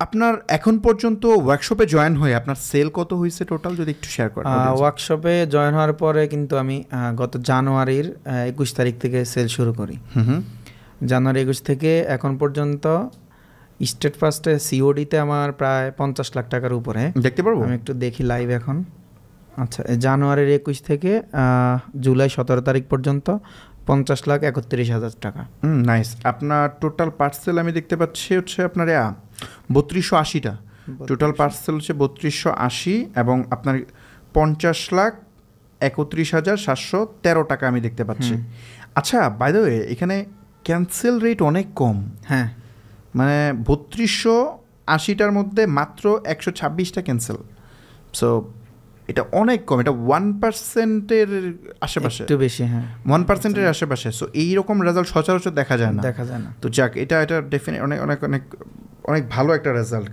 আপনার এখন পর্যন্ত ওয়ার্কশপে জয়েন হয়ে আপনার সেল কত হয়েছে টোটাল, যদি একটু শেয়ার করেন। ওয়ার্কশপে জয়েন হওয়ার পরে কিন্তু আমি গত জানুয়ারির 21 তারিখ থেকে সেল শুরু করি। জানুয়ারি 21 থেকে এখন পর্যন্ত স্টেট ফার্স্টে সিওডিতে আমার প্রায় 50 লাখ টাকার উপরে। দেখতে পারবো? আমি একটু দেখি লাইভ এখন। আচ্ছা, জানুয়ারির 21 থেকে জুলাই 17 তারিখ পর্যন্ত 50,31,000 টাকা। নাইস। আপনার টোটাল পার্সেল আমি দেখতে পাচ্ছি হচ্ছে আপনার 3280টা। টোটাল পার্সেল হচ্ছে 3280 এবং আপনার 50,31,713 টাকা আমি দেখতে পাচ্ছি। আচ্ছা, বাই দ্য ওয়ে এখানে ক্যান্সেল রেট অনেক কম। হ্যাঁ, মানে 3280টার মধ্যে মাত্র 126টা ক্যান্সেল। সো এটা অনেক কম, এটা 1%-এর আশেপাশে, একটু বেশি। হ্যাঁ, 1%-এর আশেপাশে। সো এইরকম রেজাল্ট সচরাচর দেখা যায় না। দেখা যায় না। তো যাক, এটা ডেফিনেট অনেক অনেক অনেক অনেক ভালো একটা রেজাল্ট।